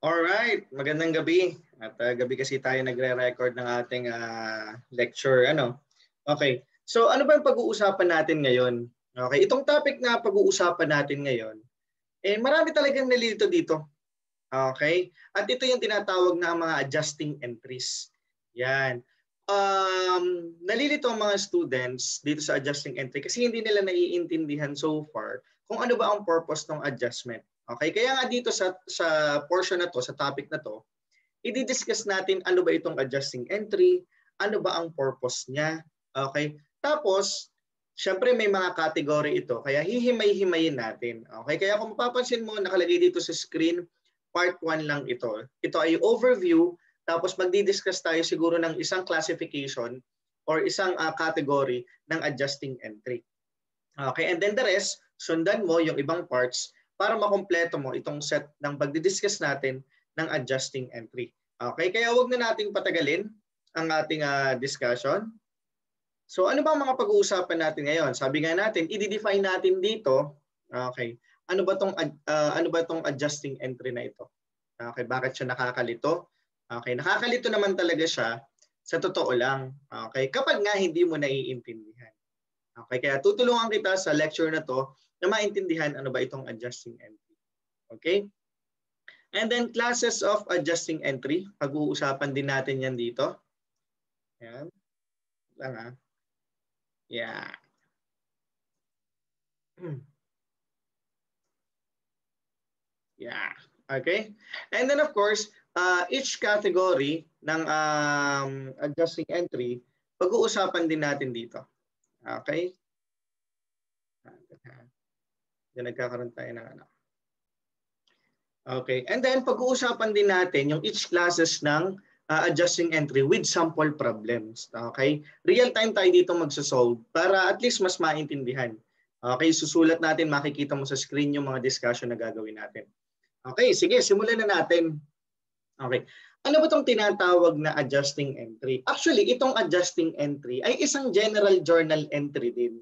Alright, magandang gabi. At gabi kasi tayo nagre-record ng ating lecture. Okay, so ano ba yung pag-uusapan natin ngayon? Okay, itong topic na pag-uusapan natin ngayon, marami talagang nalilito dito. Okay, at ito yung tinatawag na mga adjusting entries. Yan. Nalilito ang mga students dito sa adjusting entry kasi hindi nila naiintindihan so far kung ano ba ang purpose ng adjustment. Okay, kaya nga dito sa portion na to, sa topic na to, i-discuss natin ano ba itong adjusting entry, ano ba ang purpose niya, okay? Tapos, syempre may mga category ito, kaya hihimay-himayin natin. Okay, kaya kung mapapansin mo, nakalagay dito sa screen, part 1 lang ito. Ito ay overview, tapos magdi-discuss tayo siguro ng isang classification or isang category ng adjusting entry. Okay, and then the rest, sundan mo yung ibang parts para makumpleto mo itong set ng pagdi-discuss natin ng adjusting entry. Okay, kaya wag na nating patagalin ang ating discussion. So ano ba ang mga pag-uusapan natin ngayon? Sabi nga natin, i-define natin dito, okay, ano ba tong adjusting entry na ito? Okay, bakit siya nakakalito? Okay, nakakalito naman talaga siya sa totoo lang. Okay, kapag nga hindi mo naiintindihan. Okay, kaya tutulungan kita sa lecture na to na maintindihan ano ba itong adjusting entry. Okay? And then classes of adjusting entry, pag-uusapan din natin yan dito. Ayan. Lang Yeah. Yeah. Okay? And then of course, each category ng adjusting entry, pag-uusapan din natin dito. Okay? Diyan nagkakaroon tayo ng Okay. And then pag-uusapan din natin yung each classes ng adjusting entry with sample problems. Okay? Real time tayo dito magso-solve para at least mas maintindihan. Okay, susulat natin, makikita mo sa screen yung mga discussion na gagawin natin. Okay, sige, simulan na natin. Okay. Ano ba itong tinatawag na adjusting entry? Actually, itong adjusting entry ay isang general journal entry din.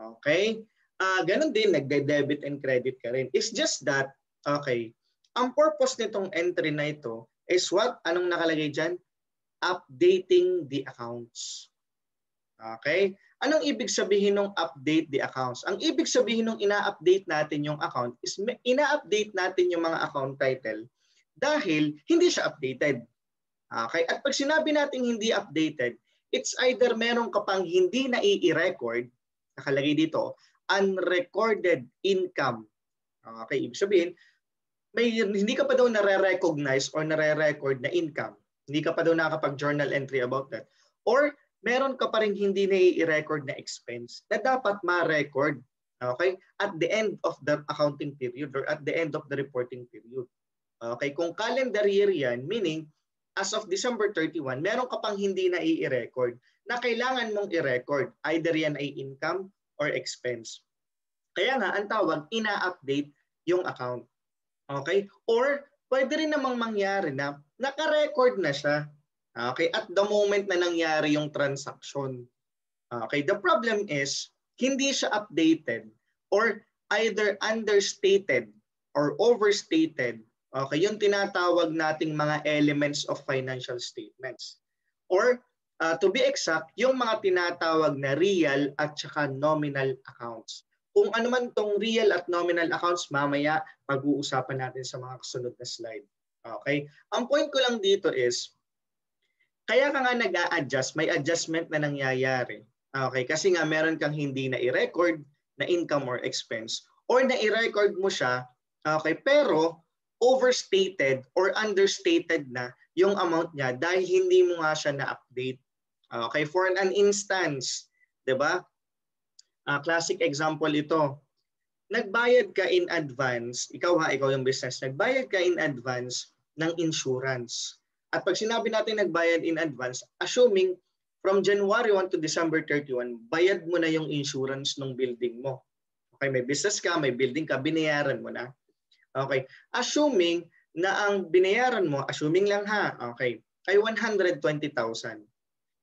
Okay? Ganon din, nagde-debit and credit ka rin. It's just that, okay, ang purpose nitong entry na ito is what? Anong nakalagay dyan? Updating the accounts. Okay? Anong ibig sabihin ng update the accounts? Ang ibig sabihin ng ina-update natin yung account is ina-update natin yung mga account title dahil hindi siya updated. Okay? At pag sinabi natin hindi updated, it's either meron ka pang hindi na i-record, nakalagay dito, unrecorded income. Okay? Ibig sabihin, hindi ka pa daw nare-recognize or nare-record na income. Hindi ka pa daw nakapag-journal entry about that. Or meron ka pa rin hindi na i-record na expense na dapat ma-record, okay, at the end of the accounting period or at the end of the reporting period. Okay, kung calendar year yan, meaning as of December 31, meron ka pang hindi na i-record na kailangan mong i-record. Either yan ay income or expense. Kaya nga, ang tawag, ina-update yung account. Okay? Or pwede rin namang mangyari na naka-record na siya. Okay, at the moment na nangyari yung transaction. Okay, the problem is hindi siya updated or either understated or overstated. Okay, yung tinatawag nating mga elements of financial statements. Or to be exact, yung mga tinatawag na real at saka nominal accounts. Kung ano man tong real at nominal accounts, mamaya pag-uusapan natin sa mga kasunod na slide. Okay, ang point ko lang dito is kaya ka nga nag-a-adjust, may adjustment na nangyayari. Okay, kasi nga meron kang hindi na i-record na income or expense or na i-record mo siya, okay, pero overstated or understated na yung amount niya dahil hindi mo nga siya na-update. Okay, for an instance, 'di ba? Classic example ito. Nagbayad ka in advance, ikaw yung business, nagbayad ka in advance ng insurance. At pag sinabi natin nagbayad in advance, assuming from January 1 to December 31, bayad mo na yung insurance ng building mo. Okay, may business ka, may building ka, binayaran mo na. Okay, assuming na ang binayaran mo, assuming lang ha, okay, ay 120,000.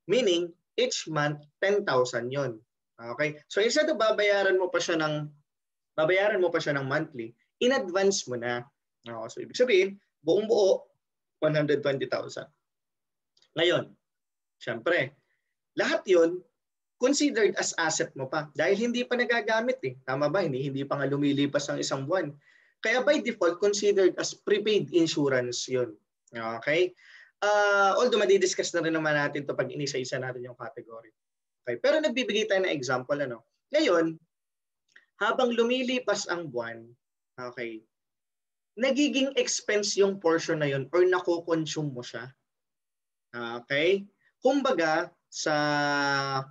Meaning, each month, 10,000 yon. Okay, so instead of babayaran mo pa siya ng monthly, in advance mo na. So ibig sabihin, Buong buo, 120,000. Ngayon, syempre, lahat yun, considered as asset mo pa. Dahil hindi pa nagagamit eh. Tama ba? Hindi pa nga lumilipas ang isang buwan. Kaya by default, considered as prepaid insurance yun. Okay? Although madidiscuss na rin naman natin ito pag inisa-isa natin yung category. Okay? Pero nagbibigay tayo ng example. Ano? Ngayon, habang lumilipas ang buwan, okay, nagiging expense yung portion na yun or nako-consume mo siya. Okay? Kumbaga, sa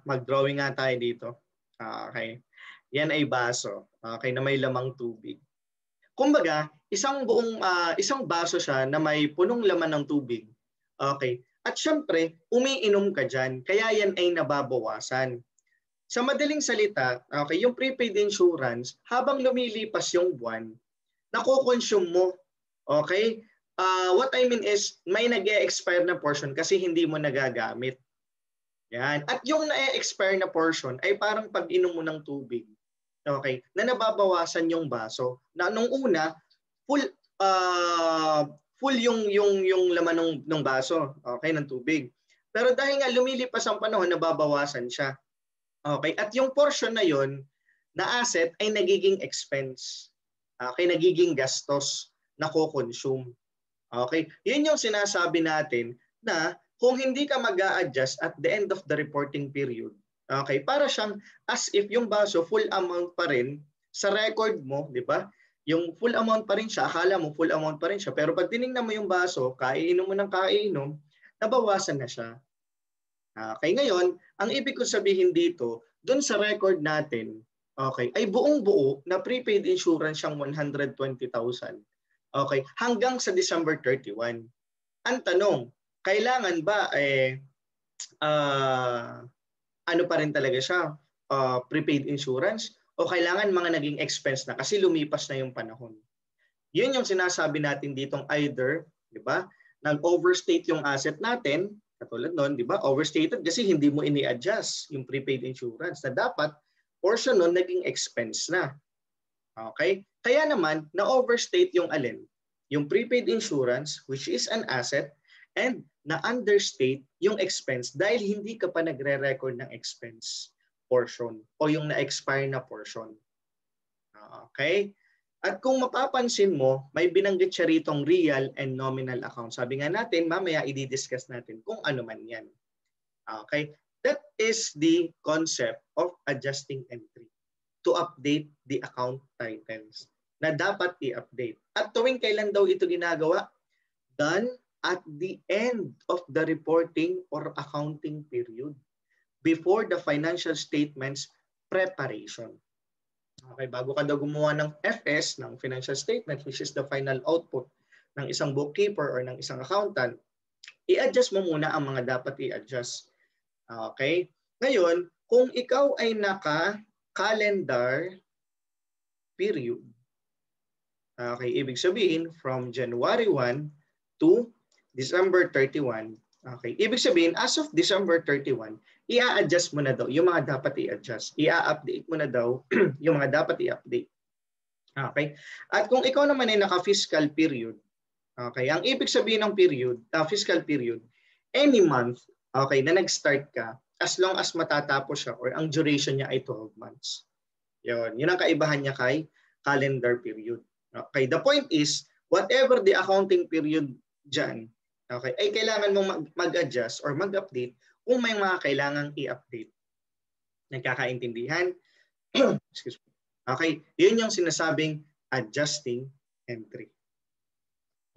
mag-drawing nga tayo dito. Okay? Yan ay baso. Okay, na may lamang tubig. Kumbaga, isang baso siya na may punong laman ng tubig. Okay? At syempre, umiinom ka dyan. Kaya yan ay nababawasan. Sa madaling salita, okay, yung prepaid insurance, habang lumilipas yung buwan, nako-consume mo. Okay? What I mean is, may nag-e-expire na portion kasi hindi mo nagagamit. Yan. At yung na-expire na portion ay parang pag-inom mo ng tubig. Okay? Na nababawasan yung baso. Na nung una, full yung laman ng baso, okay, ng tubig. Pero dahil nga lumilipas ang panahon, nababawasan siya. Okay? At yung portion na yon na asset ay nagiging expense. Okay? Nagiging gastos na ko-consume. Okay? Yun yung sinasabi natin na kung hindi ka mag-a-adjust at the end of the reporting period, okay, para siyang as if yung baso full amount pa rin sa record mo, di ba? Yung full amount pa rin siya, akala mo full amount pa rin siya, pero pag tinignan mo yung baso, kainom mo ng kainom, nabawasan na siya. Okay, ngayon, ang ibig ko sabihin dito, doon sa record natin, okay, ay buong-buo na prepaid insurance siyang 120,000. Okay, hanggang sa December 31. Ang tanong, kailangan ba ano pa rin talaga siya, prepaid insurance, o kailangan mga naging expense na kasi lumipas na yung panahon? Yun yung sinasabi natin ditong either, di ba, nag-overstate yung asset natin, katulad nun, di ba, overstated kasi hindi mo ini-adjust yung prepaid insurance na dapat portion nun naging expense na. Okay? Kaya naman, na-overstate yung alin? Yung prepaid insurance, which is an asset, and na-understate yung expense dahil hindi ka pa nagre-record ng expense portion o yung na-expire na portion. Okay? At kung mapapansin mo, may binanggit siya ritong real and nominal account. Sabi nga natin, mamaya i-discuss natin kung ano man yan. Okay? That is the concept of adjusting entry to update the account titles na dapat i-update. At tuwing kailan daw ito ginagawa? Done at the end of the reporting or accounting period before the financial statements preparation. Okay, bago ka daw gumawa ng FS, ng financial statement, which is the final output ng isang bookkeeper or ng isang accountant, i-adjust mo muna ang mga dapat i-adjust. Okay? Ngayon, kung ikaw ay naka-calendar period, okay, ibig sabihin from January 1 to December 31, okay, ibig sabihin as of December 31, i-a-adjust mo na daw yung mga dapat i-adjust. I-a-update mo na daw yung mga dapat i-update. Okay? At kung ikaw naman ay naka-fiscal period, okay, ang ibig sabihin ng period, fiscal period, any month, okay, na nag-start ka, as long as matatapos siya or ang duration niya ay 12 months. Yun ang kaibahan niya kay calendar period. Okay, the point is, whatever the accounting period dyan, okay, ay kailangan mong mag-adjust or mag-update kung may mga kailangang i-update. Nagkakaintindihan? Excuse me. Okay, yun yung sinasabing adjusting entry.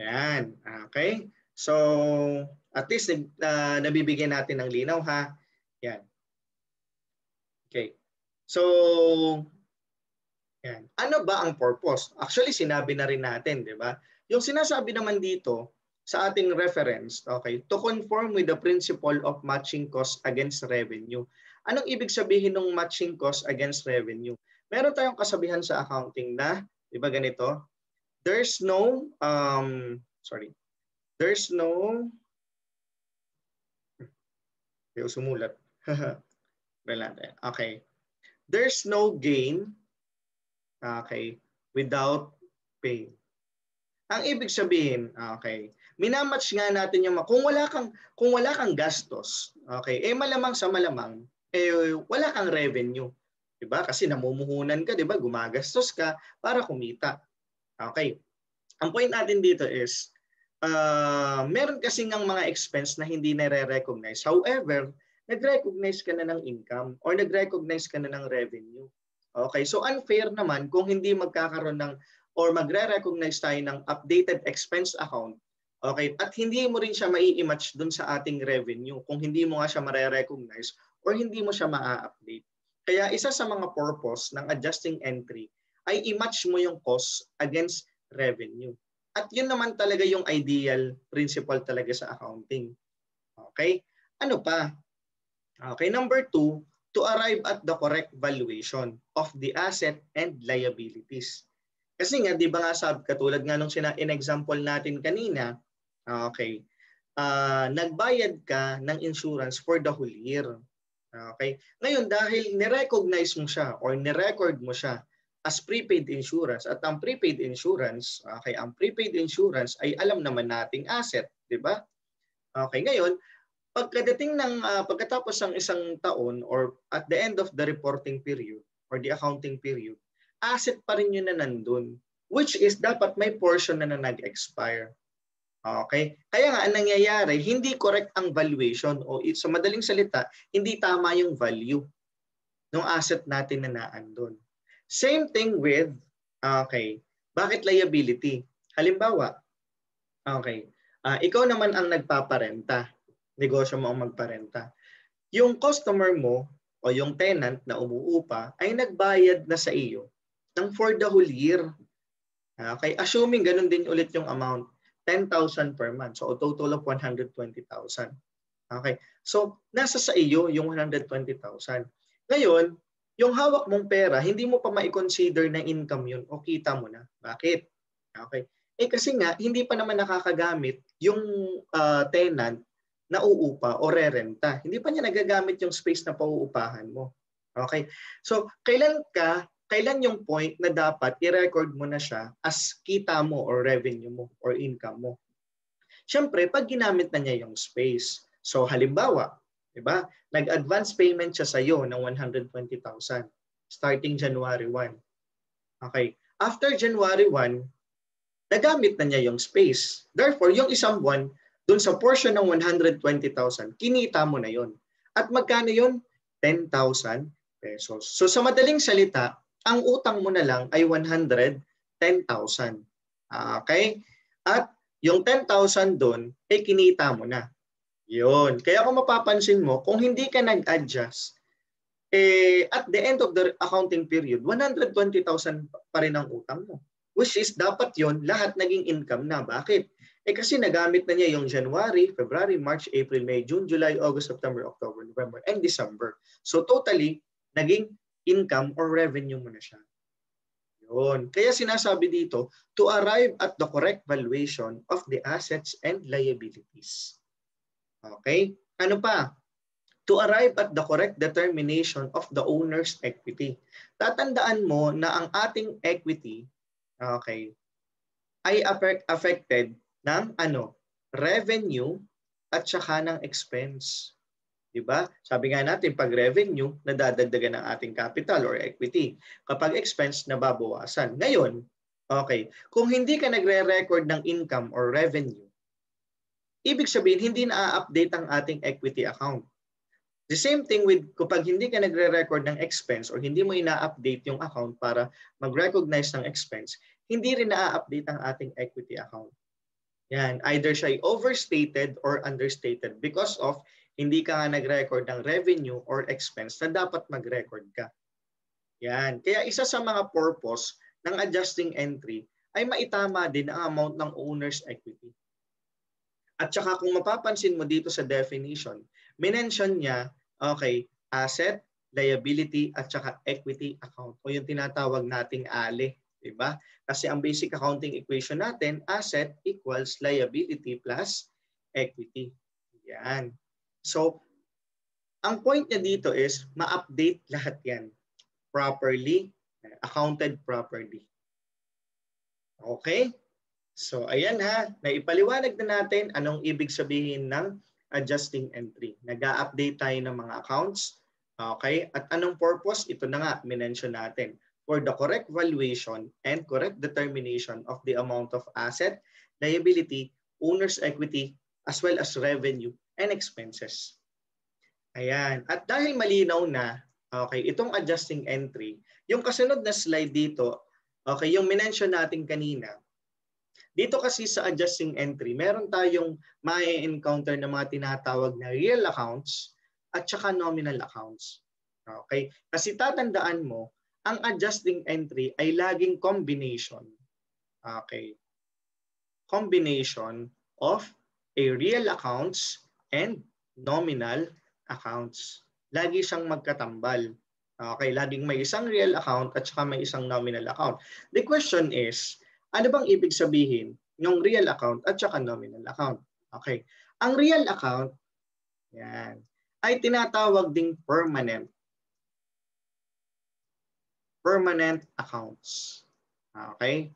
Yan. Okay, so at least nabibigyan natin ng linaw ha. Yan. Okay, so yan. Ano ba ang purpose? Actually, sinabi na rin natin, di ba? Yung sinasabi naman dito, sa ating reference, okay, to conform with the principle of matching cost against revenue. Anong ibig sabihin ng matching cost against revenue? Meron tayong kasabihan sa accounting na, di ba ganito? There's no, sumulat. Okay. There's no gain, okay, without pain. Ang ibig sabihin, okay, minamatch nga natin yung kung wala kang gastos, okay, malamang sa malamang wala kang revenue, 'di ba? Kasi namumuhunan ka, 'di ba? Gumagastos ka para kumita. Okay. Ang point natin dito is meron kasi ng mga expense na hindi nare-recognize. However, nag-recognize ka na ng income or nag-recognize ka na ng revenue. Okay, so unfair naman kung hindi magkakaroon ng or magre-recognize tayo ng updated expense account, okay, at hindi mo rin siya mai-match dun sa ating revenue kung hindi mo nga siya mare-recognize or hindi mo siya ma-update. Kaya isa sa mga purpose ng adjusting entry ay i-match mo yung cost against revenue. At yun naman talaga yung ideal principle talaga sa accounting. Okay? Ano pa? Okay, number 2, to arrive at the correct valuation of the asset and liabilities. Kasi nga, di ba nga katulad nga nung in-example natin kanina, okay, nagbayad ka ng insurance for the whole year. Okay? Ngayon, dahil ni-recognize mo siya or ni-record mo siya as prepaid insurance at ang prepaid insurance, okay, ang prepaid insurance ay alam naman nating asset, di ba? Okay, ngayon, pagkatapos ng isang taon or at the end of the reporting period or the accounting period, asset pa rin yun na nandun, which is dapat may portion na nag-expire. Okay? Kaya nga, ang nangyayari, hindi correct ang valuation o sa madaling salita, hindi tama yung value ng asset natin na naandun. Same thing with, okay, bakit liability? Halimbawa, okay, ikaw naman ang nagpaparenta, negosyo mo ang magparenta. Yung customer mo o yung tenant na umuupa ay nagbayad na sa iyo ng for the whole year. Okay, assuming ganun din ulit yung amount, 10,000 per month. So a total of 120,000. Okay, so nasa sa iyo yung 120,000. Ngayon, yung hawak mong pera, hindi mo pa ma-consider na income yun o kita mo na. Bakit? Okay. Kasi nga, hindi pa naman nakakagamit yung tenant na uupa o rerenta. Hindi pa niya nagagamit yung space na pauupahan mo. Okay? So, kailan yung point na dapat i-record mo na siya as kita mo or revenue mo or income mo? Siyempre, pag ginamit na niya yung space. So, halimbawa, diba? Nag-advance payment siya sa iyo ng 120,000 starting January 1. Okay. After January 1, nagamit na niya yung space. Therefore, yung isang buwan, dun sa portion ng 120,000, kinita mo na yon. At magkano yon? 10,000 pesos. So sa madaling salita, ang utang mo na lang ay 110,000. Okay? At yung 10,000 doon, kinita mo na. Yun. Kaya kung mapapansin mo, kung hindi ka nag-adjust, at the end of the accounting period, 120,000 pa rin ang utang mo. Which is dapat yon lahat naging income na. Bakit? Kasi nagamit na niya yung January, February, March, April, May, June, July, August, September, October, November, and December. So totally, naging income or revenue mo na siya. Yun. Kaya sinasabi dito, to arrive at the correct valuation of the assets and liabilities. Okay? Ano pa? To arrive at the correct determination of the owner's equity. Tatandaan mo na ang ating equity, okay, ay affected ng revenue at saka ng expense. Diba? Sabi nga natin, pag revenue, nadadagdagan ng ating capital or equity. Kapag expense, nababawasan. Ngayon, okay, kung hindi ka nagre-record ng income or revenue, ibig sabihin, hindi na-update ang ating equity account. The same thing with kapag hindi ka nagre-record ng expense or hindi mo ina-update yung account para mag-recognize ng expense, hindi rin na-update ang ating equity account. Yan, either siya overstated or understated because of hindi ka nga nag-record ng revenue or expense na dapat mag-record ka. Yan, kaya isa sa mga purpose ng adjusting entry ay maitama din ang amount ng owner's equity. At saka kung mapapansin mo dito sa definition, minention niya, okay, asset, liability, at saka equity account. O yung tinatawag nating ALE. Diba? Kasi ang basic accounting equation natin, asset equals liability plus equity. Yan. So, ang point niya dito is ma-update lahat yan properly, accounted properly. Okay? So ayan ha, naipaliwanag na natin anong ibig sabihin ng adjusting entry. Nag-a-update tayo ng mga accounts. Okay? At anong purpose? Ito na nga, minention natin. For the correct valuation and correct determination of the amount of asset, liability, owner's equity, as well as revenue and expenses. Ayan. At dahil malinaw na, okay, itong adjusting entry, yung kasunod na slide dito, okay, yung minention natin kanina, dito kasi sa adjusting entry, meron tayong ma-encounter na mga tinatawag na real accounts at saka nominal accounts. Okay? Kasi tatandaan mo, ang adjusting entry ay laging combination. Okay? Combination of a real accounts and nominal accounts. Lagi siyang magkatambal. Okay, laging may isang real account at saka may isang nominal account. The question is, ano bang ibig sabihin ng real account at saka nominal account? Okay. Ang real account, yan, ay tinatawag ding permanent accounts. Okay?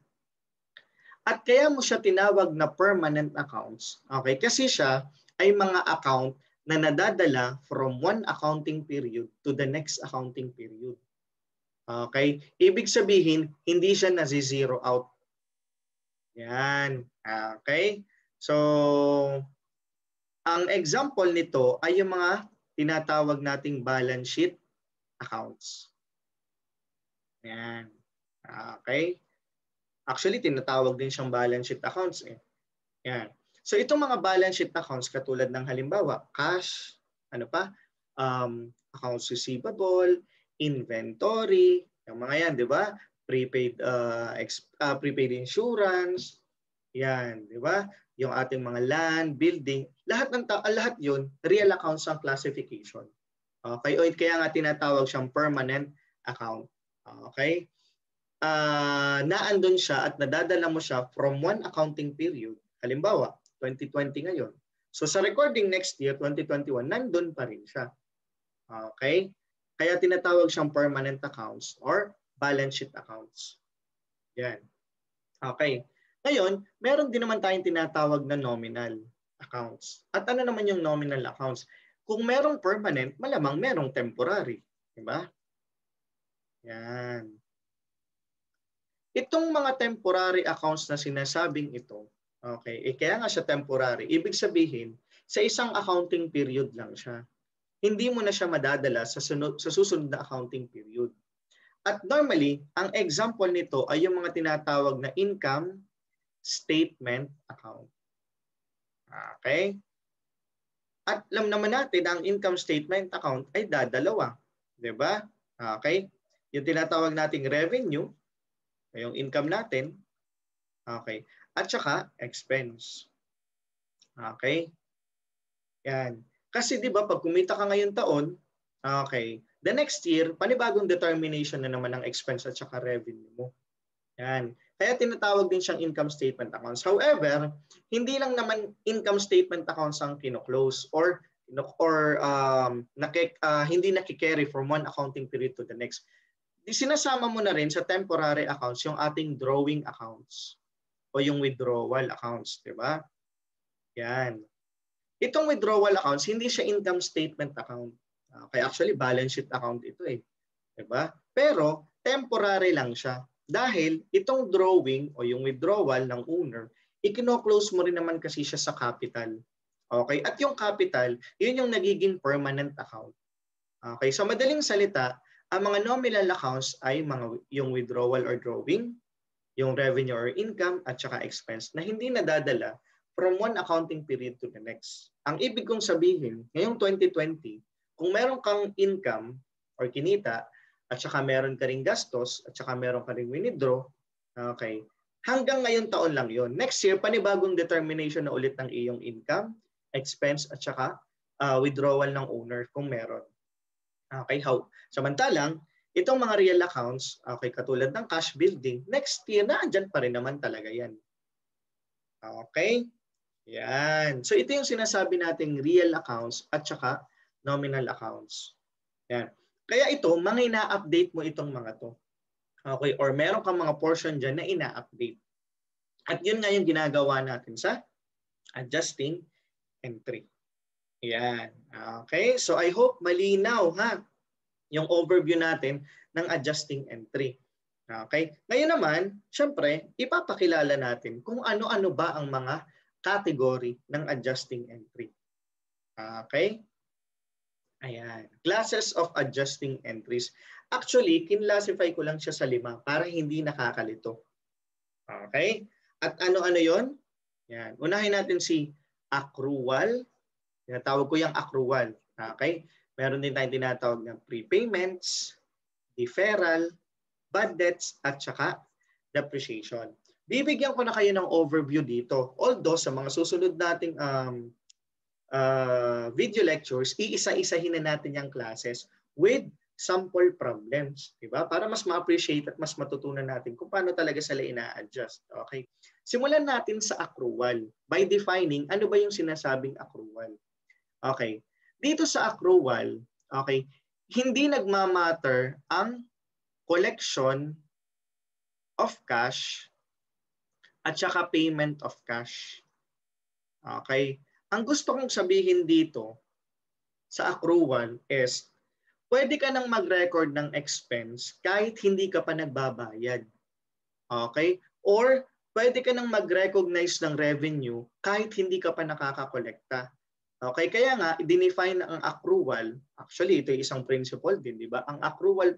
At kaya mo siya tinawag na permanent accounts, okay? Kasi siya ay mga account na nadadala from one accounting period to the next accounting period. Okay? Ibig sabihin, hindi siya nazi-zero out. Yan. Okay? So, ang example nito ay yung mga tinatawag nating balance sheet accounts. Yan. Okay? Actually, tinatawag din siyang balance sheet accounts. Yan. So, itong mga balance sheet accounts, katulad ng halimbawa, cash, ano pa, accounts receivable, inventory, yung mga yan, di ba? Prepaid, prepaid insurance, yan, di ba? Yung ating mga land, building, lahat yun, real accounts ang classification. Okay? O kaya nga tinatawag siyang permanent account. Okay? Naandun siya at nadadala mo siya from one accounting period. Halimbawa, 2020 ngayon. So sa recording next year, 2021, nandun pa rin siya. Okay? Kaya tinatawag siyang permanent accounts or balance sheet accounts. Yan. Okay. Ngayon, meron din naman tayong tinatawag na nominal accounts. At ano naman yung nominal accounts? Kung merong permanent, malamang merong temporary. Diba? Yan. Itong mga temporary accounts na sinasabing ito, okay, kaya nga siya temporary, ibig sabihin, sa isang accounting period lang siya. Hindi mo na siya madadala sa susunod na accounting period. At normally, ang example nito ay yung mga tinatawag na income statement account. Okay? At alam naman natin, ang income statement account ay dadalawa. Diba? Okay? Yung tinatawag nating revenue, yung income natin, okay, at saka expense. Okay? Yan. Kasi 'di ba pag kumita ka ngayong taon, okay, the next year panibagong determination na naman ng expense at saka revenue mo. Yan. Kaya tinatawag din siyang income statement accounts. However, hindi lang naman income statement accounts ang kino-close or hindi naki-carry from one accounting period to the next. Sinasama mo na rin sa temporary accounts yung ating drawing accounts o yung withdrawal accounts, di ba? Yan. Itong withdrawal accounts, hindi siya income statement account. Kaya actually, balance sheet account ito eh. Di ba? Pero, temporary lang siya. Dahil itong drawing o yung withdrawal ng owner, ikino-close mo rin naman kasi siya sa capital. Okay? At yung capital, yun yung nagiging permanent account. Okay? So, madaling salita, ang mga nominal accounts ay yung withdrawal or drawing, yung revenue or income, at saka expense na hindi nadadala from one accounting period to the next. Ang ibig kong sabihin, ngayong 2020, kung meron kang income or kinita, at saka meron ka ring gastos, at saka meron ka ring withdraw, okay, hanggang ngayon taon lang yon. Next year, panibagong determination na ulit ng iyong income, expense, at saka withdrawal ng owner kung meron. Okay, samantalang, itong mga real accounts, okay, katulad ng cash building, next year, naandyan pa rin naman talaga yan. Okay? Yan. So ito yung sinasabi nating real accounts at saka nominal accounts. Yan. Kaya ito, mga ina-update mo itong mga to. Okay? Or meron kang mga portion dyan na ina-update. At yun nga yung ginagawa natin sa adjusting entry. Yan. Okay? So I hope malinaw ha yung overview natin ng adjusting entry. Okay? Ngayon naman, syempre, ipapakilala natin kung ano-ano ba ang mga category ng adjusting entry. Okay? Ayan. Classes of adjusting entries. Actually, kinlassify ko lang siya sa 5 para hindi nakakalito. Okay? At ano-ano yon? Yan. Unahin natin si accrual. Tinatawag ko yung accrual. Okay? Meron din tayong tinatawag ng prepayments, deferral, bad debts, at saka depreciation. Bibigyan ko na kayo ng overview dito. Although sa mga susunod nating video lectures, iisa-isahin na natin yung classes with sample problems, di ba? Para mas ma-appreciate at mas matutunan natin kung paano talaga sila ina-adjust. Okay? Simulan natin sa accrual by defining ano ba yung sinasabing accrual. Okay. Dito sa accrual, okay, hindi nagmamatter ang collection of cash at saka payment of cash. Okay? Ang gusto kong sabihin dito sa accrual is pwede ka nang mag-record ng expense kahit hindi ka pa nagbabayad. Okay? Or pwede ka nang mag-recognize ng revenue kahit hindi ka pa nakakakolekta. Okay, kaya nga i-define ang accrual. Actually, ito ay isang principle din, di ba? Ang accrual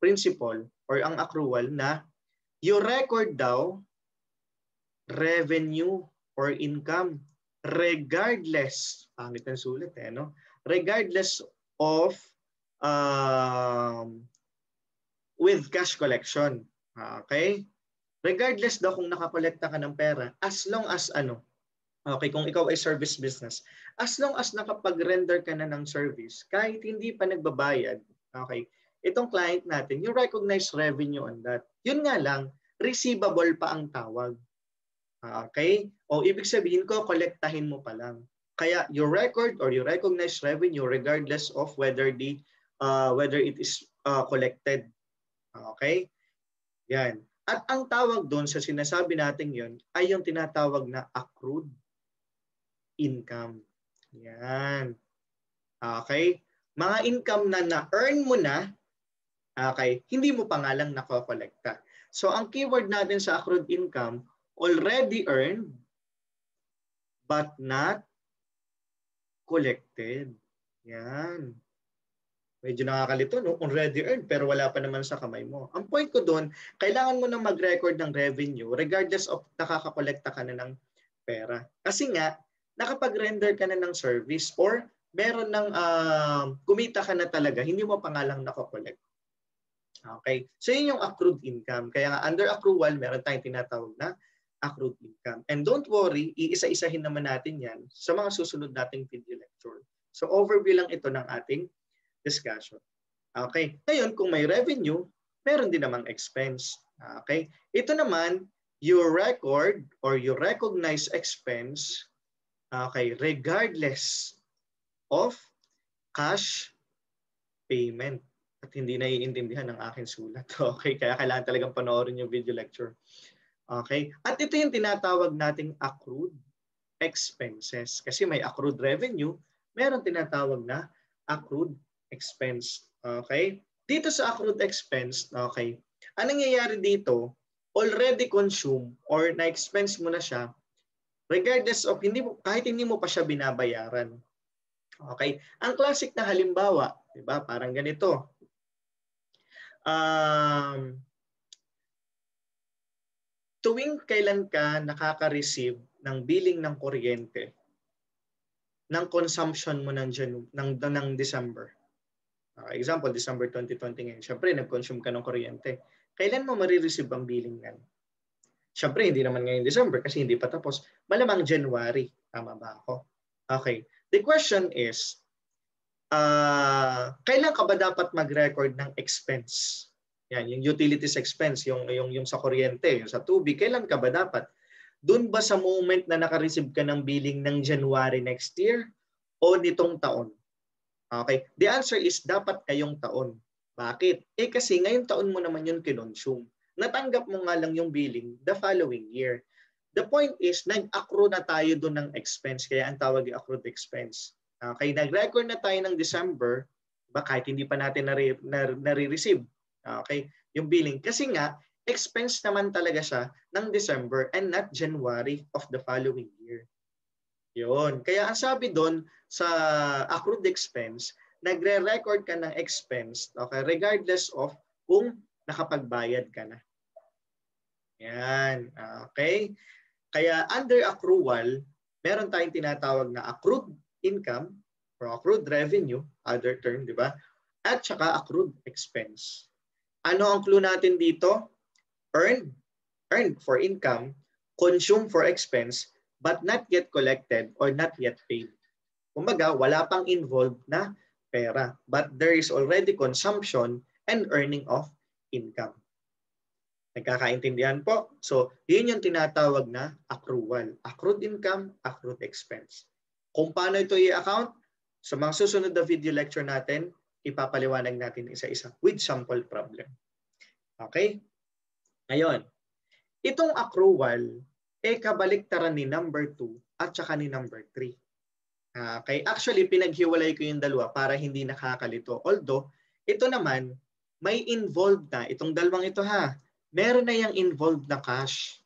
principle or ang accrual na you record daw revenue or income regardless, pangit ang sulit no? Regardless of with cash collection. Okay? Regardless daw kung nakakolekta ka ng pera, as long as okay, kung ikaw ay service business, as long as nakapag-render ka na ng service, kahit hindi pa nagbabayad, okay, itong client natin, you recognize revenue on that. Yun nga lang, receivable pa ang tawag. Okay? O ibig sabihin ko, kolektahin mo pa lang. Kaya you record or you recognize revenue regardless of whether it is collected. Okay? Yan. At ang tawag doon sa sinasabi natin yon ay yung tinatawag na accrued income. Yan. Okay? Mga income na na-earn mo na, okay, hindi mo pa nga lang nakokolekta. So ang keyword natin sa accrued income, already earned but not collected. Yan. Medyo nakakalito, no? Already earned pero wala pa naman sa kamay mo. Ang point ko doon, kailangan mo na mag-record ng revenue regardless of nakakakolekta ka na ng pera. Kasi nga, nakapag-render ka na ng service or meron ng kumita ka na talaga, hindi mo pa nga lang nakakollect. Okay? So yun yung accrued income. Kaya nga under accrual, meron tayong tinatawag na accrued income. And don't worry, iisa-isahin naman natin yan sa mga susunod nating video lecture. So overview lang ito ng ating discussion. Okay? Ngayon, kung may revenue, meron din namang expense. Okay? Ito naman, you record or you recognize expense, okay, regardless of cash payment. At hindi naiintindihan ng aking sulat. Okay? Kaya kailangan talagang panoorin yung video lecture. Okay? At ito yung tinatawag nating accrued expenses. Kasi may accrued revenue, meron tinatawag na accrued expense. Okay? Dito sa accrued expense, okay, anong nangyayari dito, already consumed or na-expense mo na siya, regardless of, kahit hindi mo pa siya binabayaran. Okay? Ang classic na halimbawa, di ba? Parang ganito. Tuwing kailan ka nakaka-receive ng billing ng kuryente ng consumption mo ng December. Example, December 2020 ngayon. Siyempre, nag-consume ka ng kuryente. Kailan mo marireceive ang billing nan? Siyempre, hindi naman ngayon December kasi hindi pa tapos. Malamang January. Tama ba ako? Okay. The question is, kailan ka ba dapat mag-record ng expense? Yan, yung utilities expense, yung sa kuryente, yung sa tubig, kailan ka ba dapat? Doon ba sa moment na naka-receive ka ng billing ng January next year o nitong taon? Okay. The answer is dapat ngayong taon. Bakit? Kasi ngayong taon mo naman yun kinonsume. Natanggap mo nga lang yung billing the following year. The point is, nag-accrue na tayo doon ng expense, kaya ang tawag ay accrued expense. Okay, nag-record na tayo ng December, diba, kahit hindi pa natin nare-receive, okay, yung billing. Kasi nga, expense naman talaga siya ng December and not January of the following year. Yun. Kaya ang sabi doon sa accrued expense, nagre-record ka ng expense, okay, regardless of kung nakapagbayad ka na. Yan. Okay? Kaya under accrual, meron tayong tinatawag na accrued income or accrued revenue, other term, di ba? At saka accrued expense. Ano ang clue natin dito? Earned for income, consumed for expense, but not yet collected or not yet paid. Kumbaga, wala pang involved na pera, but there is already consumption and earning of income. Nagkakaintindihan po? So, yun yung tinatawag na accrual. Accrued income, accrued expense. Kung paano ito i-account, sa mga susunod na video lecture natin, ipapaliwanag natin isa-isa with sample problem. Okay? Ngayon, itong accrual, kabaliktaran ni number 2 at saka ni number 3. Okay? Actually, pinaghiwalay ko yung dalawa para hindi nakakalito. Although, ito naman, may involved na. Itong dalawang ito ha, meron na yung involved na cash.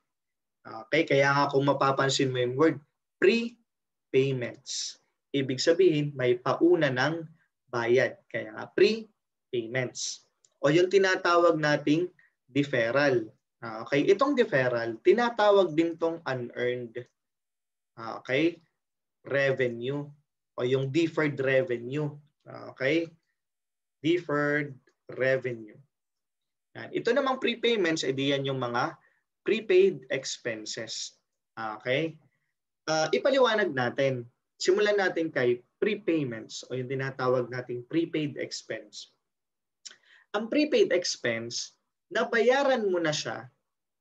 Okay? Kaya nga kung mapapansin mo yung word, prepayments. Ibig sabihin, may pauna ng bayad. Kaya nga, prepayments. O yung tinatawag nating deferral. Okay? Itong deferral, tinatawag din tong unearned. Okay? Revenue. O yung deferred revenue. Okay? Deferred revenue. Ito namang prepayments, yan yung mga prepaid expenses. Okay? Ipaliwanag natin. Simulan natin kay prepayments o yung tinatawag nating prepaid expense. Ang prepaid expense, nabayaran mo na siya,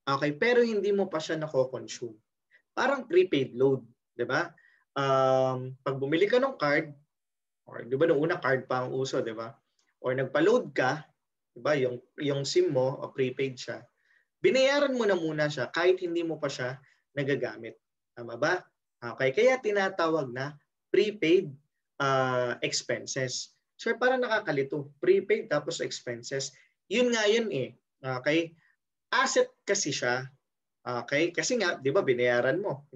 okay, pero hindi mo pa siya nako-consume. Parang prepaid load, di ba? Pag bumili ka ng card, or di ba noong una card pa ang uso, di ba? Or nagpa-load ka, diba? Yung SIM mo, o prepaid siya, binayaran mo na muna siya kahit hindi mo pa siya nagagamit. Tama ba? Okay, kaya tinatawag na prepaid expenses. So parang nakakalito. Prepaid tapos expenses. Yun nga yun eh. Okay? Asset kasi siya. Okay? Kasi nga, di ba, binayaran mo.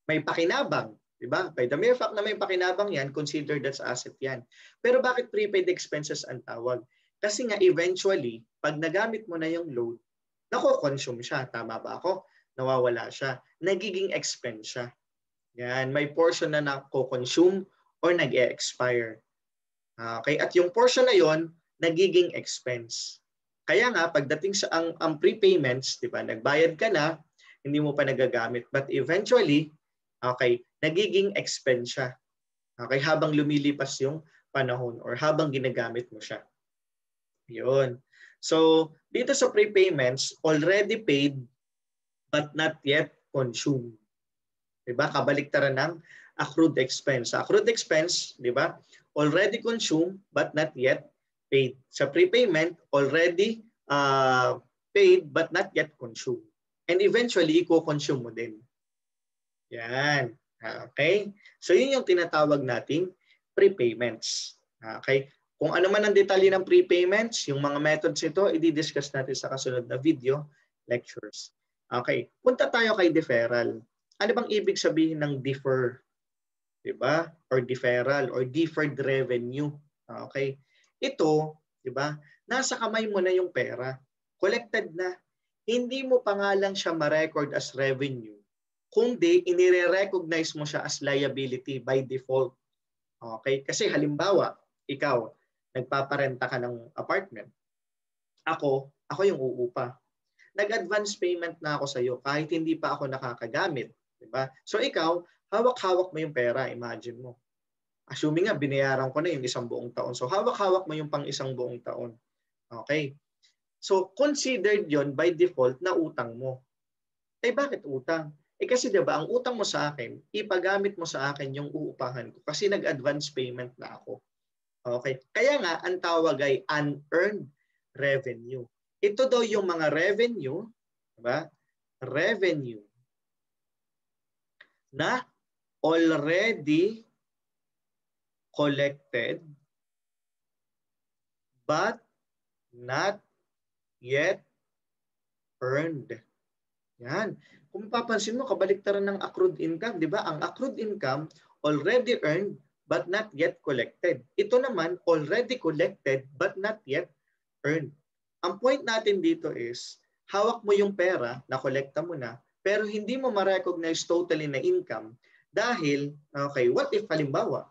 May pakinabang. Di ba? By the mere fact na may pakinabang yan, consider that's asset yan. Pero bakit prepaid expenses ang tawag? Kasi nga eventually, pag nagamit mo na yung load, nako-consume siya. Tama ba ako? Nawawala siya. Nagiging expense siya. Yan. May portion na nako-consume or nag-e-expire. Okay? At yung portion na yon nagiging expense. Kaya nga, pagdating sa ang prepayments, di ba, nagbayad ka na, hindi mo pa nagagamit. But eventually, okay, nagiging expense siya. Okay? Habang lumilipas yung panahon or habang ginagamit mo siya. Yun. So, dito sa prepayments, already paid but not yet consumed. Diba? Kabaliktaran ng accrued expense. Sa accrued expense, diba? Already consumed but not yet paid. Sa prepayment, already paid but not yet consumed. And eventually, i-consume mo din. Yan. Okay? So, yun yung tinatawag nating prepayments. Okay? Kung ano man ang detalye ng prepayments, yung mga methods nito, i-discuss natin sa kasunod na video lectures. Okay, punta tayo kay deferral. Ano bang ibig sabihin ng defer? Diba? Or deferral or deferred revenue. Okay, ito, diba? Nasa kamay mo na yung pera. Collected na. Hindi mo pa nga lang siya ma-record as revenue, kundi inire-recognize mo siya as liability by default. Okay, kasi halimbawa, ikaw, nagpaparenta ka ng apartment. Ako yung uupa. Nag-advance payment na ako sa iyo kahit hindi pa ako nakakagamit. Diba? So ikaw, hawak-hawak mo yung pera, imagine mo. Assuming nga, binayaran ko na yung 1 buong taon. So hawak-hawak mo yung pang 1 buong taon. Okay? So considered yon by default na utang mo. Bakit utang? Kasi diba, ang utang mo sa akin, ipagamit mo sa akin yung uupahan ko kasi nag-advance payment na ako. Okay. Kaya nga, ang tawag ay unearned revenue. Ito daw yung mga revenue, diba? Revenue na already collected but not yet earned. Yan. Kung papansin mo, kabaliktaran ng accrued income, di ba? Ang accrued income, already earned but not yet collected. Ito naman, already collected but not yet earned. Ang point natin dito is, hawak mo yung pera, na-collecta mo na, pero hindi mo ma-recognize totally na income dahil, okay, what if halimbawa,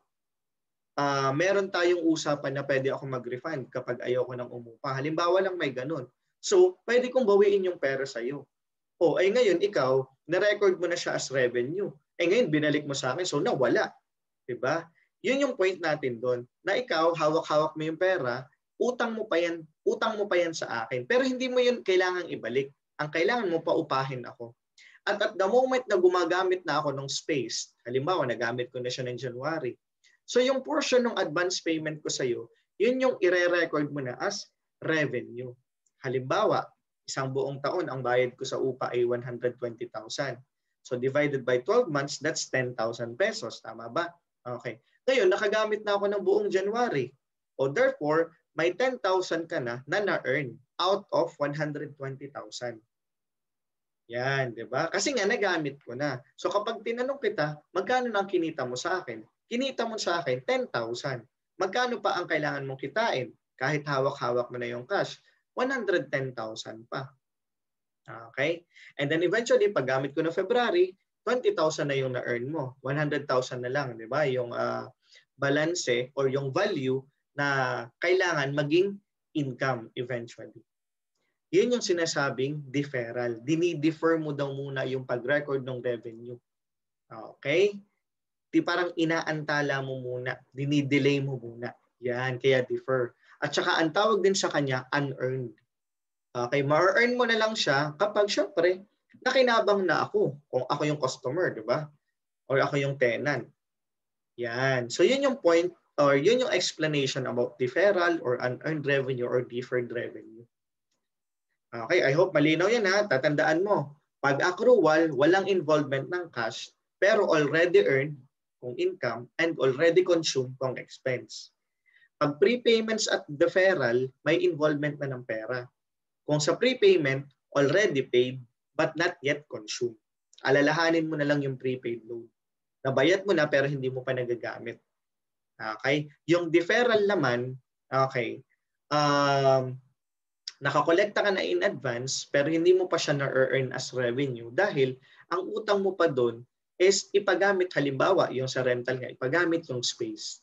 meron tayong usapan na pwede ako mag-refund kapag ayoko nang umupa. Halimbawa lang may ganun. So, pwede kong bawiin yung pera sa'yo. O, ay ngayon, ikaw, na-record mo na siya as revenue. Eh ngayon, binalik mo sa akin, so nawala. Diba? Yun yung point natin doon. Na ikaw, hawak-hawak mo yung pera, utang mo pa yan sa akin. Pero hindi mo yun kailangang ibalik. Ang kailangan mo, paupahin ako. At the moment na gumagamit na ako ng space, halimbawa, nagamit ko na siya ng January, so yung portion ng advance payment ko sa'yo, yun yung ire-record mo na as revenue. Halimbawa, isang buong taon, ang bayad ko sa upa ay 120,000. So divided by 12 months, that's 10,000 pesos. Tama ba? Okay. Ngayon, nakagamit na ako ng buong January. O therefore, may 10,000 ka na na-earn out of 120,000. Yan, di ba? Kasi nga nagamit ko na. So kapag tinanong kita, magkano na ang kinita mo sa akin? Kinita mo sa akin 10,000. Magkano pa ang kailangan mong kitain? Kahit hawak-hawak mo na yung cash, 110,000 pa. Okay? And then eventually, pag gamit ko na February, 20,000 na yung na-earn mo. 100,000 na lang, di ba? Yung balance or yung value na kailangan maging income eventually. Yun yung sinasabing deferral. Dini-defer mo daw muna yung pag-record ng revenue. Okay? Di parang inaantala mo muna, dinidelay mo muna. Yan, kaya defer. At saka ang tawag din sa kanya, unearned. Okay, ma-earn mo na lang siya kapag syempre, nakinabang na ako. Kung ako yung customer, di ba? Or ako yung tenant. Yan. So yun yung point, or yun yung explanation about deferral or unearned revenue or deferred revenue. Okay, I hope malinaw yan ha. Tatandaan mo, pag accrual, walang involvement ng cash, pero already earned kung income and already consumed kung expense. Pag prepayments at deferral, may involvement na ng pera. Kung sa prepayment, already paid but not yet consumed. Alalahanin mo na lang yung prepaid loan. Nabayad mo na pero hindi mo pa nagagamit. Okay? Yung deferral naman, okay, nakakolekta ka na in advance pero hindi mo pa siya na-earn as revenue dahil ang utang mo pa doon is ipagamit, halimbawa yung sa rental nga, ipagamit yung space.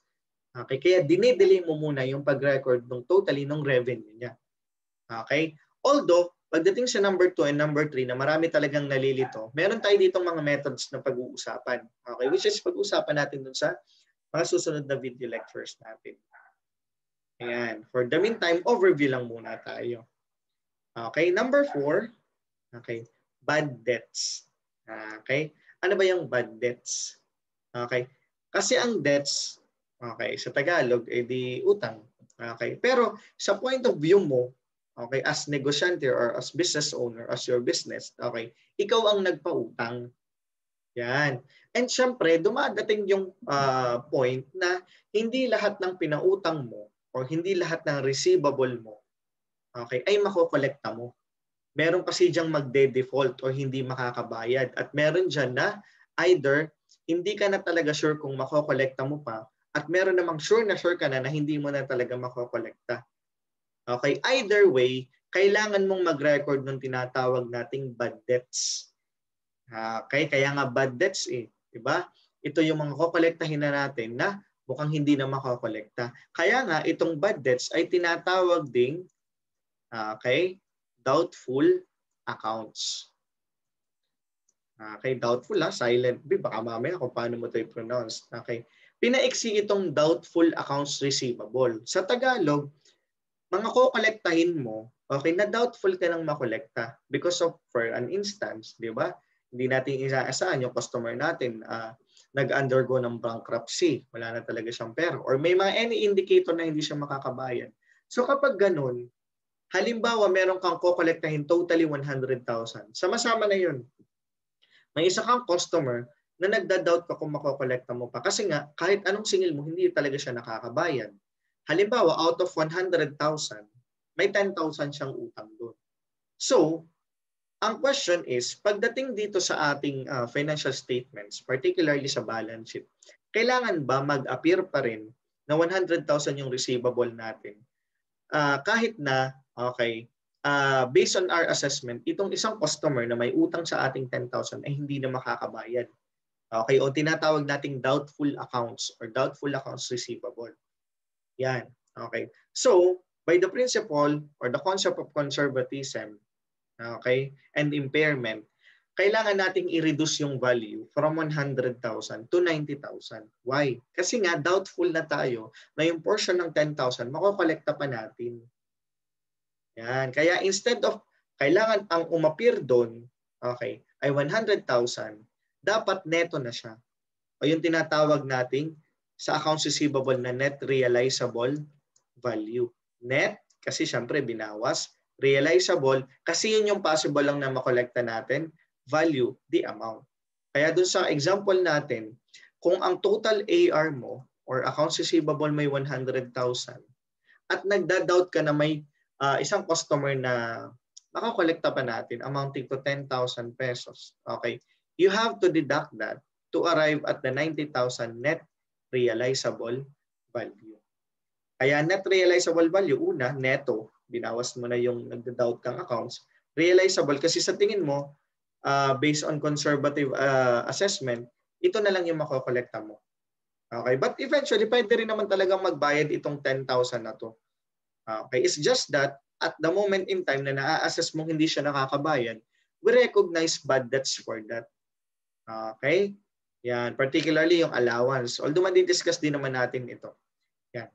Okay? Kaya dinidelay mo muna yung pag-record ng totally ng revenue niya. Okay? Although, pagdating sa number 2 and number 3 na marami talagang nalilito, meron tayo ditong mga methods na pag-uusapan. Okay? Which is pag-uusapan natin dun sa mga susunod na video lectures natin. Ayan. For the meantime, overview lang muna tayo. Okay? Number 4, okay, bad debts. Okay? Ano ba yung bad debts? Okay? Kasi ang debts, okay, sa Tagalog, di utang. Okay? Pero sa point of view mo, okay, as negosyante or as business owner, as your business, okay, ikaw ang nagpautang. Yan. And syempre, dumadating yung point na hindi lahat ng pinautang mo or hindi lahat ng receivable mo, okay, ay makokolekta mo. Meron kasi diyang magde-default o hindi makakabayad. At meron dyan na either hindi ka na talaga sure kung makokolekta mo pa at meron namang sure ka na hindi mo na talaga makokolekta. Okay, either way, kailangan mong mag-record ng tinatawag nating bad debts. Okay, kaya nga bad debts diba? Ito yung mga kokolektahin na natin na mukhang hindi na makokolekta. Kaya nga itong bad debts ay tinatawag ding okay, doubtful accounts. Okay, doubtful silent B, baka mamaya kung paano mo ito i-pronounce. Okay, pinaiksi itong doubtful accounts receivable. Sa Tagalog, mga kokolektahin mo, okay, na doubtful ka nang makolekta because of, for an instance, di ba? Hindi natin isaasahan yung customer natin nag-undergo ng bankruptcy, wala na talaga siyang pera, or may mga any indicator na hindi siya makakabayad. So kapag ganun, halimbawa meron kang kokolektahin totally 100,000, sama-sama na yun. May isa kang customer na nagda-doubt ka kung makokolekta mo pa. Kasi nga, kahit anong singil mo, hindi talaga siya nakakabayad. Halimbawa, out of 100,000, may 10,000 siyang utang doon. So, ang question is, pagdating dito sa ating financial statements, particularly sa balance sheet, kailangan ba mag-appear pa rin na 100,000 yung receivable natin? Kahit na, okay, based on our assessment, itong isang customer na may utang sa ating 10,000 ay hindi na makakabayad. Okay, o tinatawag nating doubtful accounts or doubtful accounts receivable. Yan. Okay. So, by the principle or the concept of conservatism, okay, and impairment, kailangan nating i-reduce yung value from 100,000 to 90,000. Why? Kasi nga doubtful na tayo na yung portion ng 10,000 makokolekta pa natin. Yan. Kaya instead of kailangan ang umapir doon, okay, ay 100,000, dapat neto na siya. O yung tinatawag nating sa accounts receivable na net realizable value. Net, kasi syempre binawas. Realizable, kasi yun yung possible lang na makolekta natin. Value, the amount. Kaya dun sa example natin, kung ang total AR mo or accounts receivable may 100,000 at nagda-doubt ka na may isang customer na makakolekta pa natin amounting to 10,000 pesos. Okay? You have to deduct that to arrive at the 90,000 net realizable value. Kaya net realizable value, una, neto, binawas mo na yung nagda-doubt kang accounts. Realizable kasi sa tingin mo, based on conservative assessment, ito na lang yung makokolekta mo. Okay? But eventually, pwede rin naman talagang magbayad itong 10,000 na to. Okay? It's just that at the moment in time na na-assess mong hindi siya nakakabayad, we recognize bad debts for that. Okay? Yan. Particularly yung allowance. Although madi-discuss din naman natin ito. Yan.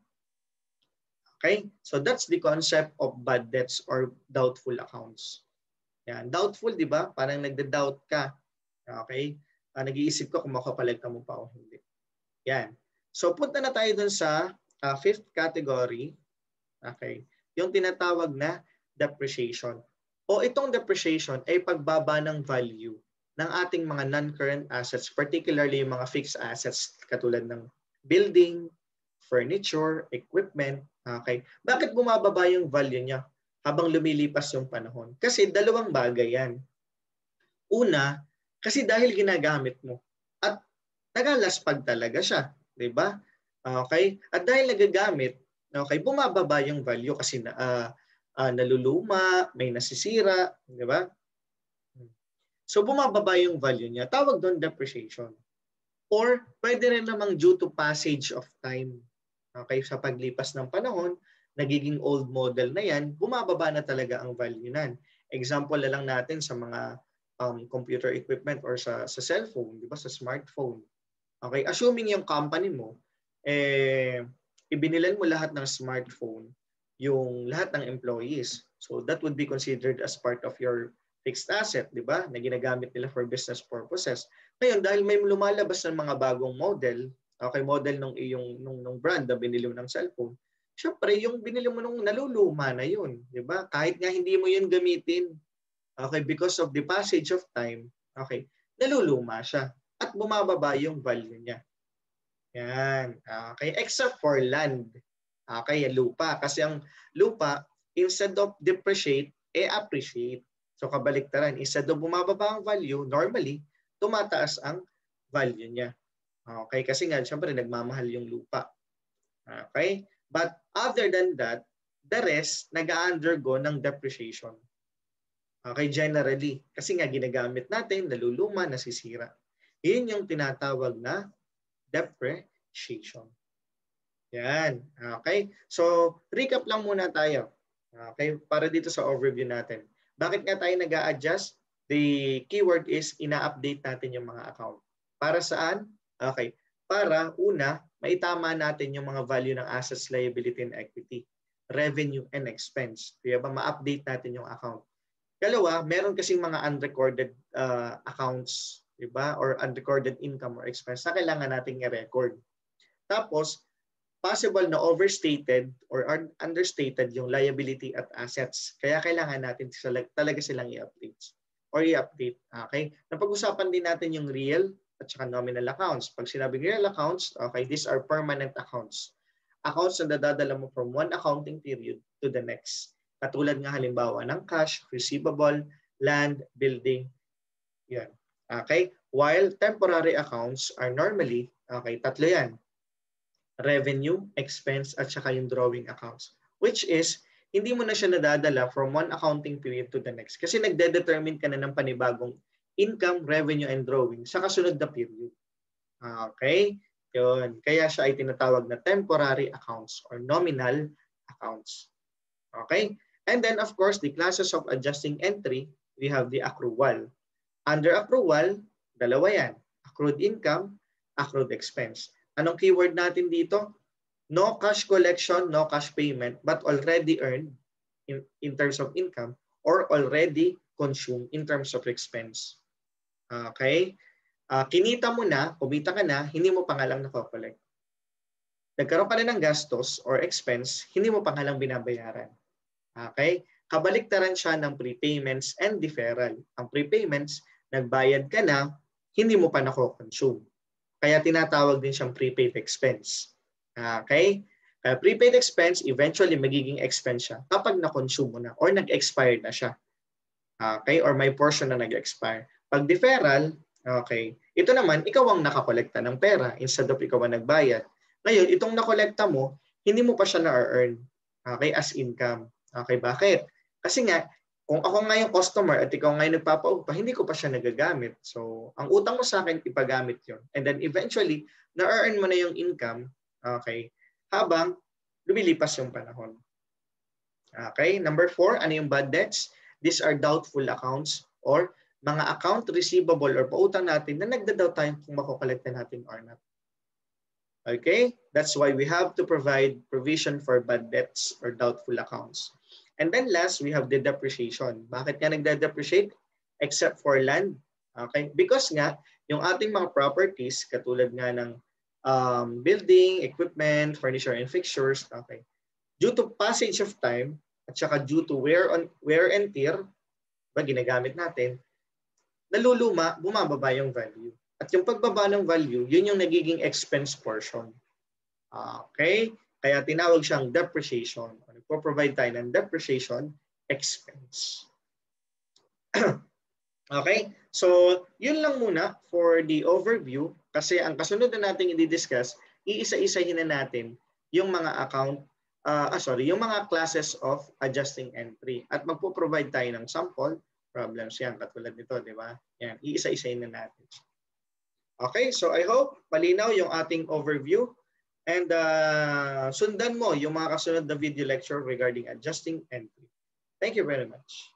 Okay? So that's the concept of bad debts or doubtful accounts. Yan. Doubtful, di ba? Parang nagda-doubt ka. Okay? Nag-iisip ko kung makakolekta mo pa o hindi. Yan. So punta na tayo dun sa fifth category. Okay? Yung tinatawag na depreciation. O itong depreciation ay pagbaba ng value ng ating mga non-current assets, particularly yung mga fixed assets katulad ng building, furniture, equipment. Okay? Bakit bumababa yung value niya habang lumilipas yung panahon? Kasi dalawang bagay yan. Una, kasi dahil ginagamit mo at nagalaspag talaga siya, 'di ba? Okay? At dahil nagagamit, okay, bumababa yung value kasi naluluma, may nasisira, 'di ba? So bumababa yung value niya. Tawag doon depreciation. Or pwede rin namang due to passage of time. Okay, sa paglipas ng panahon, nagiging old model na yan, bumababa na talaga ang value nan. Example na lang natin sa mga computer equipment or sa cellphone, di ba, sa smartphone. Okay, assuming yung company mo, ibinilan mo lahat ng smartphone, yung lahat ng employees. So that would be considered as part of your fixed asset, di ba? Na ginagamit nila for business purposes. Ngayon, dahil may lumalabas ng mga bagong model, okay, model nung brand na binili mo ng cellphone, syempre, yung binili mo nung naluluma na yun, di ba? Kahit nga hindi mo yun gamitin, okay, because of the passage of time, okay, naluluma siya at bumababa yung value niya. Yan. Okay, except for land. Okay, lupa. Kasi ang lupa, instead of depreciate, appreciate. So kabaliktaran, instead of bumababa ang value, normally, tumataas ang value niya. Okay, kasi nga, syempre, nagmamahal yung lupa. Okay? But other than that, the rest, nag-undergo ng depreciation. Okay, generally. Kasi nga, ginagamit natin, naluluma, nasisira. Yun yung tinatawag na depreciation. Yan. Okay? So, recap lang muna tayo. Okay? Para dito sa overview natin. Bakit nga tayo nag-a-adjust? The keyword is ina-update natin yung mga account. Para saan? Okay. Para, una, maitama natin yung mga value ng assets, liability, and equity. Revenue and expense. Kaya ba ma-update natin yung account. Dalawa, meron kasing mga unrecorded accounts, diba? Or unrecorded income or expense na kailangan nating i-record. Tapos, possible na overstated or understated yung liability at assets. Kaya kailangan natin talaga silang i-update or i-update. Okay? Napag-usapan din natin yung real at saka nominal accounts. Pag sinabing real accounts, okay, these are permanent accounts. Accounts na dadadala mo from one accounting period to the next. Katulad nga halimbawa ng cash, receivable, land, building, yan. Okay? While temporary accounts are normally, okay, tatlo yan. Revenue, expense, at saka yung drawing accounts. Which is, hindi mo na siya nadadala from one accounting period to the next. Kasi nagde-determine ka na ng panibagong income, revenue, and drawing sa kasunod na period. Okay? Yun. Kaya siya ay tinatawag na temporary accounts or nominal accounts. Okay? And then, of course, the classes of adjusting entry, we have the accrual. Under accrual, dalawa yan. Accrued income, accrued expense. Anong keyword natin dito? No cash collection, no cash payment, but already earned in terms of income or already consumed in terms of expense. Okay? Kinita mo na, kumita ka na, hindi mo pa nga lang nakokollect. Nagkaroon ka na ng gastos or expense, hindi mo pa nga lang binabayaran. Okay? Kabaliktaran siya ng prepayments and deferral. Ang prepayments, nagbayad ka na, hindi mo pa nako-consume. Kaya tinatawag din siyang prepaid expense. Okay? Kaya prepaid expense, eventually magiging expense siya kapag na-consume mo na or nag-expire na siya. Okay? Or may portion na nag-expire. Pag deferral, okay, ito naman, ikaw ang nakakolekta ng pera instead of ikaw ang nagbayad. Ngayon, itong nakolekta mo, hindi mo pa siya na-earn, okay, as income. Okay, bakit? Kasi nga, kung ako nga yung customer at ikaw nga yung nagpapaupa, hindi ko pa siya nagagamit. So, ang utang mo sa akin, ipagamit yon. And then eventually, na-earn mo na yung income, okay, habang lumilipas yung panahon. Okay, number 4, ano yung bad debts? These are doubtful accounts or mga account receivable or pautang natin na nagda-doubt tayo kung makokolekta natin or not. Okay, that's why we have to provide provision for bad debts or doubtful accounts. And then last, we have the depreciation. Bakit nga nagde-depreciate? Except for land. Okay? Because nga, yung ating mga properties, katulad nga ng building, equipment, furniture, and fixtures, okay, due to passage of time, at saka due to wear and tear, ginagamit natin, naluluma, bumababa yung value. At yung pagbaba ng value, yun yung nagiging expense portion. Okay? Kaya tinawag siyang depreciation. Nagpo-provide tayo ng depreciation expense. Okay? So, yun lang muna for the overview. Kasi ang kasunod na natin i-discuss, iisa-isahin na natin yung mga yung mga classes of adjusting entry. At magpo-provide tayo ng sample problems yan, katulad nito, di ba? Yan, iisa-isahin na natin. Okay, so I hope malinaw yung ating overview. And sundan mo yung mga kasunod na video lecture regarding adjusting entry. Thank you very much.